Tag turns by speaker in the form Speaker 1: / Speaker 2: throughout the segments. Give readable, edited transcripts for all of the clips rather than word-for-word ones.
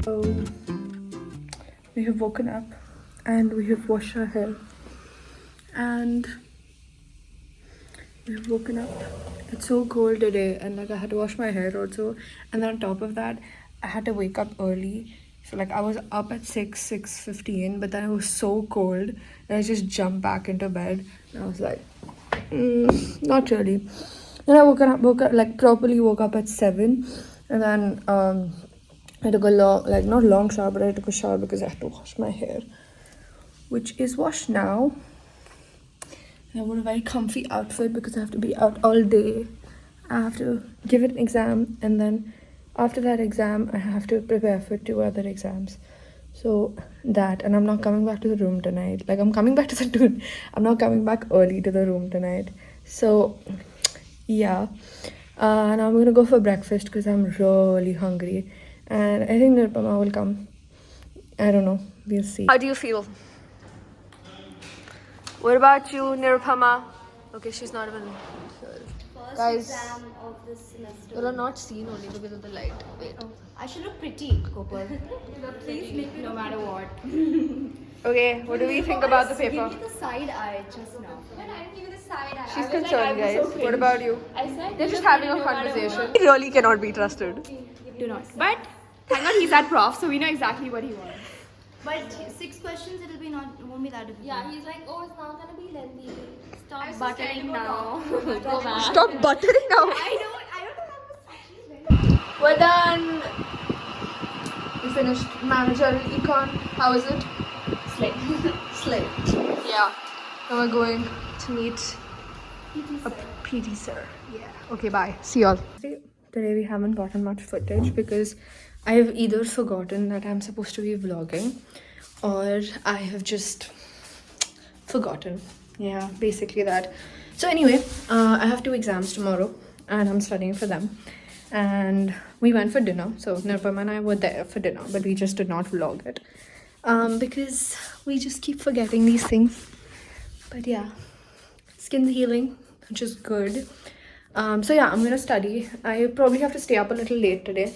Speaker 1: So we have woken up and we have washed our hair and we've woken up. It's so cold today and like I had to wash my hair also, and then on top of that I had to wake up early. So like I was up at 6:15, but then it was so cold and I just jumped back into bed and I was like not really. Then I woke up like properly woke up at 7, and then I took a long, like not long shower, but I took a shower because I had to wash my hair, which is washed now. And I wore a very comfy outfit because I have to be out all day. I have to give an exam, and then after that exam I have to prepare for 2 other exams. So that, and I'm not coming back to the room tonight. Like I'm coming back to the room. I'm not coming back early to the room tonight. So yeah. And I'm gonna go for breakfast because I'm really hungry. And I think Nirupama will come. I don't know. We'll see. How do you feel? What about you, Nirupama? Okay, she's not even sure.
Speaker 2: First
Speaker 1: Guys,
Speaker 2: exam of this semester.
Speaker 1: you're not seen only because of the light. Wait.
Speaker 2: Oh, I should look pretty, Gopal. Please make me no matter what.
Speaker 1: Okay, what do we think about the paper?
Speaker 2: Give me the side eye just now. When I didn't give you the side eye.
Speaker 1: She's concerned, guys. What about you?
Speaker 2: I said
Speaker 1: They're just having a conversation. He really cannot be trusted.
Speaker 2: do not. But thank God he's our prof, so we know exactly what he wants. But 6 questions, it won't be that difficult.
Speaker 3: Yeah, he's like, oh, it's not gonna be lengthy. Stop
Speaker 2: I'm so
Speaker 3: buttering
Speaker 2: scared to
Speaker 3: now.
Speaker 2: go
Speaker 3: Go back.
Speaker 1: Stop buttering now.
Speaker 2: I don't know that was actually very
Speaker 1: We're done. We finished managerial econ. How is it? Slate. Yeah. Now we're going to meet a PT sir. Yeah. Okay, bye. See y'all. Today we haven't gotten much footage because I have either forgotten that I'm supposed to be vlogging or I have just forgotten. Yeah, basically that. So anyway, I have 2 exams tomorrow and I'm studying for them. And we went for dinner. So Nirupama and I were there for dinner, but we just did not vlog it. Because we just keep forgetting these things. But yeah, skin's healing, which is good. So yeah, I'm gonna study. I probably have to stay up a little late today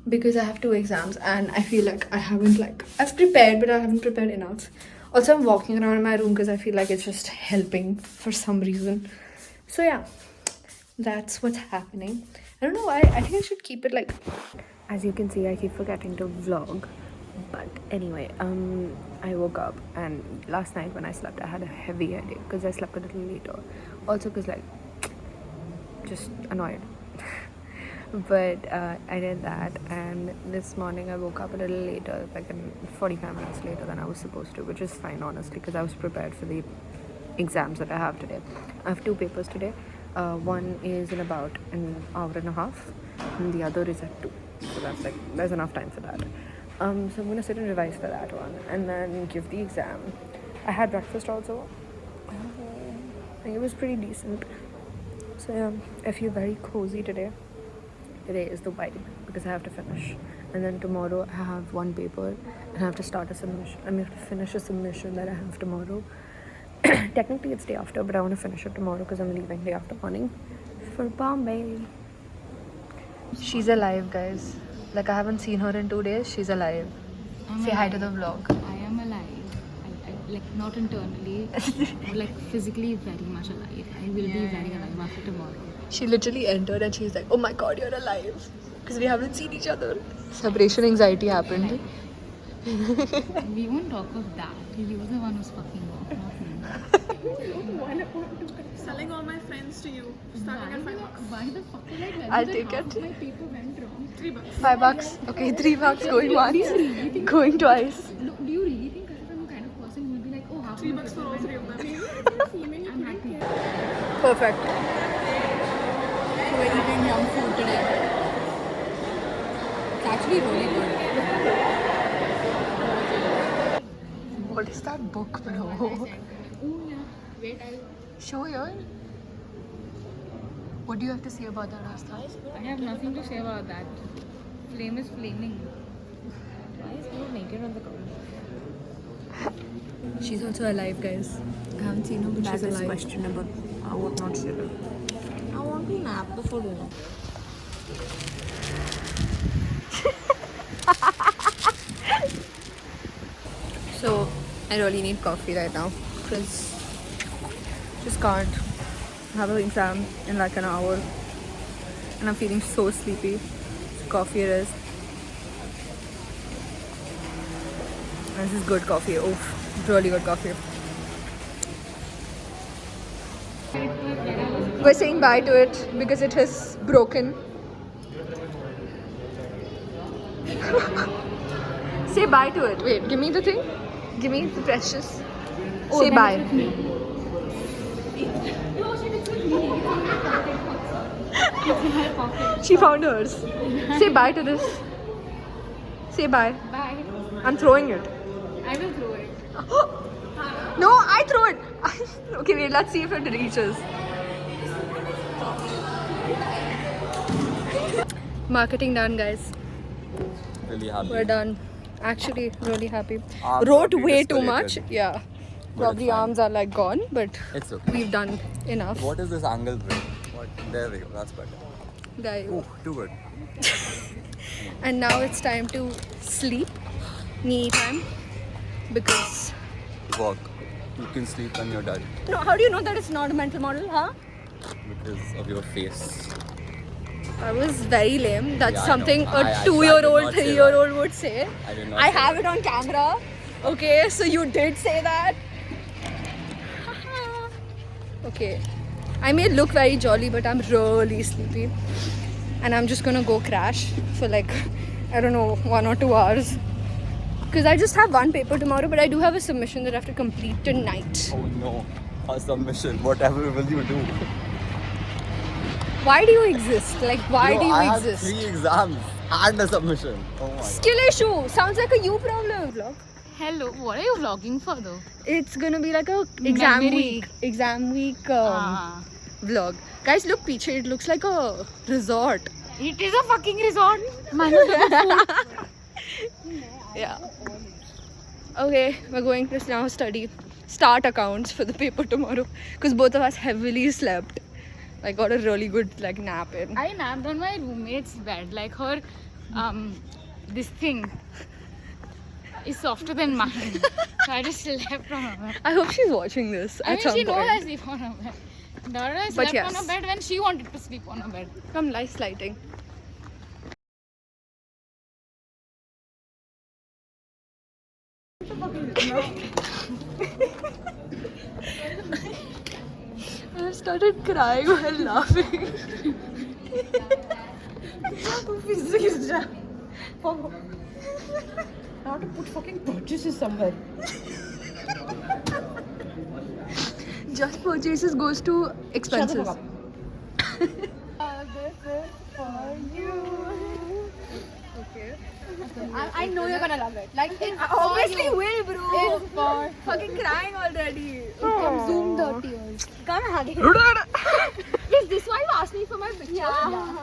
Speaker 1: because I have 2 exams and I feel like I've prepared, but I haven't prepared enough. Also, I'm walking around in my room because I feel like it's just helping for some reason. So yeah, that's what's happening. I don't know why. I think I should keep it like, as you can see, I keep forgetting to vlog. But anyway, I woke up and last night when I slept, I had a heavy headache because I slept a little later. Also because like, just annoyed. But I did that, and this morning I woke up a little later, like 45 minutes later than I was supposed to, which is fine honestly because I was prepared for the exams that I have today. I have 2 papers today. One is in about an hour and a half and the other is at 2, so that's like there's enough time for that. So I'm gonna sit and revise for that one and then give the exam. I had breakfast also. I think it was pretty decent. So yeah, I feel very cozy today. Today is the vibe because I have to finish, and then tomorrow I have 1 paper and I have to start a submission. I have to finish a submission that I have tomorrow. Technically it's day after, but I want to finish it tomorrow because I'm leaving day after morning for Bombay. She's alive, guys. Like I haven't seen her in 2 days. She's alive. Say hi to the vlog.
Speaker 4: I am alive. I like not internally, but like physically very much alive. I will be very alive after tomorrow.
Speaker 1: She literally entered and she's like, oh my god, you're alive. Because we haven't seen each other. Separation anxiety happened.
Speaker 4: We won't talk of that. You were the one who's fucking off, not me.
Speaker 5: Selling all my friends to you. Starting at $5.
Speaker 4: Why the fuck did I tell
Speaker 1: I'll
Speaker 4: you
Speaker 1: take
Speaker 4: that
Speaker 1: it.
Speaker 4: half of my paper went wrong?
Speaker 5: $3.
Speaker 1: $5. Okay, $3 going once, going twice.
Speaker 4: Do you really think I'm the kind of person who will be like, oh, half of my
Speaker 5: $3 for
Speaker 4: paper
Speaker 5: all
Speaker 4: went
Speaker 5: 3 of
Speaker 4: wrong?
Speaker 5: them.
Speaker 4: I'm happy.
Speaker 1: Perfect.
Speaker 4: So we're eating yum food today. It's actually really good.
Speaker 1: What is that book, bro?
Speaker 4: Oh yeah. Wait, I'll...
Speaker 1: Show your. What do you have to say about that, Asta?
Speaker 4: I have nothing to say about that. Flame is flaming. Why is no naked on the cover?
Speaker 1: She's also alive, guys. I haven't seen her, but she's alive.
Speaker 6: questionable. I would not say that. I want to nap before dinner.
Speaker 1: So I really need coffee right now because just can't have an exam in like an hour, and I'm feeling so sleepy. Coffee it is. And this is good coffee. Oh, really good coffee. We're saying bye to it because it has broken. Say bye to it. Wait, give me the thing. Give me the precious. Say bye. She found hers. Say bye to this. Say bye.
Speaker 2: Bye.
Speaker 1: I'm throwing it.
Speaker 2: I will throw it.
Speaker 1: No, I throw it. Okay, wait, let's see if it reaches. Marketing done, guys.
Speaker 7: Really happy.
Speaker 1: We're done. Actually, really happy.
Speaker 7: Arms
Speaker 1: Wrote
Speaker 7: are
Speaker 1: way too
Speaker 7: discolored.
Speaker 1: much. Yeah.
Speaker 7: But
Speaker 1: Probably
Speaker 7: it's fine.
Speaker 1: arms are like gone, but
Speaker 7: It's okay.
Speaker 1: we've done enough.
Speaker 7: What is this angle bring? What? There we go. That's better.
Speaker 1: Guys.
Speaker 7: Ooh, too good.
Speaker 1: And now it's time to sleep. Me time. Because.
Speaker 7: Work. You can sleep when you're done
Speaker 1: No, how do you know that it's not a mental model, huh?
Speaker 7: because of your face.
Speaker 1: That was very lame. That's
Speaker 7: Yeah, I
Speaker 1: something
Speaker 7: know.
Speaker 1: a
Speaker 7: I
Speaker 1: 2-year-old,
Speaker 7: did not say
Speaker 1: 3-year-old would say.
Speaker 7: I did not
Speaker 1: I
Speaker 7: say
Speaker 1: have
Speaker 7: that.
Speaker 1: it on camera. Okay, so you did say that. Okay. I may look very jolly, but I'm really sleepy. And I'm just gonna go crash for like, I don't know, 1 or 2 hours. Because I just have one paper tomorrow, but I do have a submission that I have to complete tonight.
Speaker 7: Oh no. A submission. Whatever will you do?
Speaker 1: Why do you exist? Like, why
Speaker 7: Bro,
Speaker 1: do you
Speaker 7: I
Speaker 1: exist?
Speaker 7: have 3 exams and a submission. Oh my god.
Speaker 1: Skill issue. Sounds like a you problem. Vlog.
Speaker 4: Hello, what are you vlogging for though?
Speaker 1: It's gonna be like a exam
Speaker 4: Memory.
Speaker 1: week
Speaker 4: Ah.
Speaker 1: vlog. Guys, look piche. It looks like a resort.
Speaker 4: It is a fucking resort.
Speaker 1: Yeah. Okay, we're going to now start accounts for the paper tomorrow because both of us heavily slept. I got a really good like nap in.
Speaker 4: I napped on my roommate's bed. Like her, this thing is softer than mine. So I just slept on her bed.
Speaker 1: I hope she's watching this
Speaker 4: I
Speaker 1: at
Speaker 4: mean,
Speaker 1: some
Speaker 4: she knows I
Speaker 1: point.
Speaker 4: sleep on her bed. Dara
Speaker 1: But
Speaker 4: slept
Speaker 1: yes.
Speaker 4: on her bed when she wanted to sleep on her bed.
Speaker 1: Come nice lighting. I started crying while laughing.
Speaker 6: I have to put fucking purchases somewhere.
Speaker 1: Just purchases goes to expenses.
Speaker 6: fuck
Speaker 2: I know you're gonna love it. Like, it's
Speaker 1: Obviously will, bro.
Speaker 2: It's for
Speaker 1: Fucking crying already.
Speaker 2: Zoom the tears.
Speaker 1: Is this why you asked me for my picture?
Speaker 2: Yeah.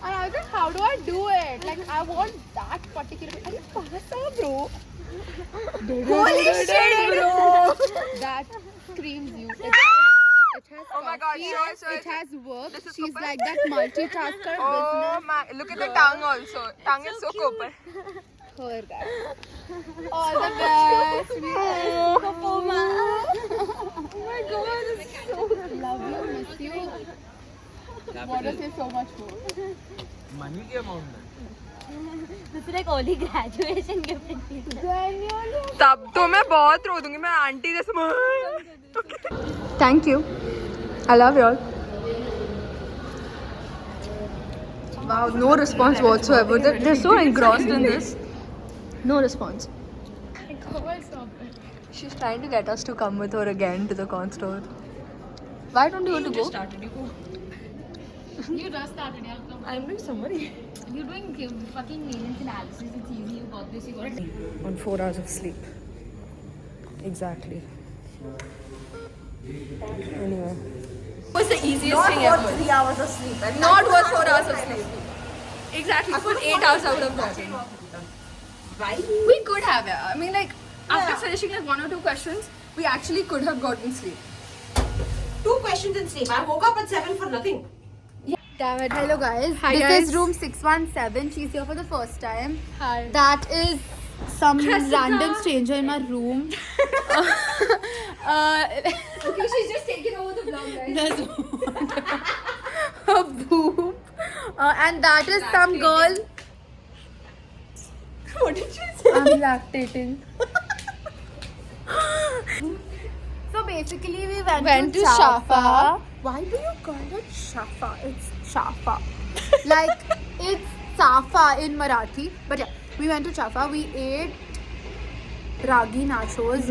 Speaker 2: And I was like, how do I do it? Like, I want that particular. Are you pasa, bro?
Speaker 1: Holy shit, bro.
Speaker 2: That screams you. It has
Speaker 1: Oh my god,
Speaker 2: coffee,
Speaker 1: so
Speaker 2: it has work.
Speaker 1: This is
Speaker 2: She's
Speaker 1: super.
Speaker 2: like that multitasker
Speaker 1: Oh my, look at the tongue also. Tongue is so copper.
Speaker 2: business. Her guy. All the best.
Speaker 1: Oh
Speaker 2: my god, this is so love you, miss you. Want to say so much more.
Speaker 7: Money के amount में.
Speaker 3: This is like only graduation gift.
Speaker 1: तब तो मैं बहुत रो दूंगी मैं aunty जैसे Thank you. I love you all. Wow, no response whatsoever. They're so engrossed in this. No response. She's trying to get us to come with her again to the con store. Why don't you want to go?
Speaker 4: You just started, yeah. Come.
Speaker 6: I'm doing summary.
Speaker 4: You're doing fucking variance analysis. It's easy. You got this. You got it.
Speaker 1: On 4 hours of sleep. Exactly. Anyway. What's the easiest thing ever?
Speaker 6: 3 hours of sleep.
Speaker 1: Not worth 4 hours of sleep. Exactly. Put 8 hours out of that. We could have it. I mean, like, after finishing like 1 or 2 questions, we actually could have gotten sleep.
Speaker 6: 2 questions in sleep. I woke up at 7 for nothing.
Speaker 2: Damn it. Hello guys.
Speaker 1: Hi,
Speaker 2: this
Speaker 1: guys.
Speaker 2: is room 617. She's here for the first time.
Speaker 1: Hi.
Speaker 2: That is some random stranger in my room.
Speaker 1: Okay, she's just taken over the vlog, guys.
Speaker 2: A boob. And that is some girl.
Speaker 1: What did you say?
Speaker 2: I'm lactating. So basically we went to Shafa. Why do you call it Shafa? It's Shafa. Like it's Safa in Marathi. But yeah, we went to Shafa. We ate ragi nachos.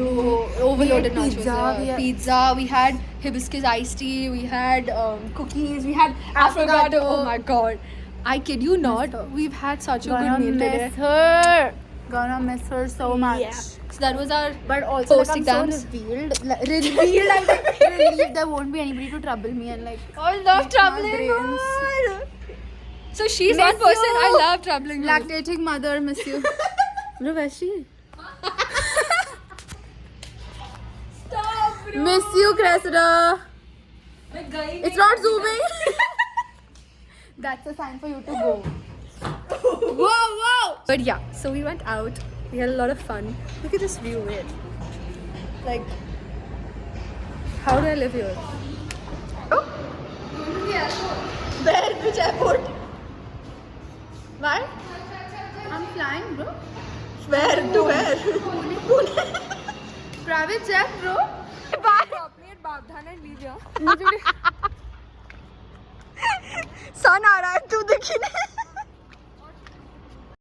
Speaker 1: Overloaded
Speaker 2: We ate
Speaker 1: nachos.
Speaker 2: pizza.
Speaker 1: We had hibiscus iced tea. We had cookies. We had affogato. Oh my god. I kid you not. We've had such a good meal today.
Speaker 2: Gonna miss her so much.
Speaker 1: Yeah. So that was our
Speaker 2: But also like, I'm
Speaker 1: Post-exams.
Speaker 2: so revealed. Like, revealed and like, relieved there won't be anybody to trouble me and like
Speaker 1: I love
Speaker 2: make my
Speaker 1: troubling
Speaker 2: brains.
Speaker 1: her. So she's
Speaker 2: Miss
Speaker 1: one person
Speaker 2: you.
Speaker 1: I love troubling. her.
Speaker 2: Lactating mother, miss you. Bro, where's she?
Speaker 1: Stop, bro.
Speaker 2: Miss you, Cressida. It's not zooming. That's a sign for you to go.
Speaker 1: Whoa. But yeah, so we went out. We had a lot of fun. Look at this view, wait. Like, how do I live here? Oh. Where? Which airport? Why?
Speaker 2: I'm flying, bro.
Speaker 1: Where? To where?
Speaker 2: Private jet, bro.
Speaker 1: Drop me at Babdhan and leave here. Sun आ रहा है तू देखी नहीं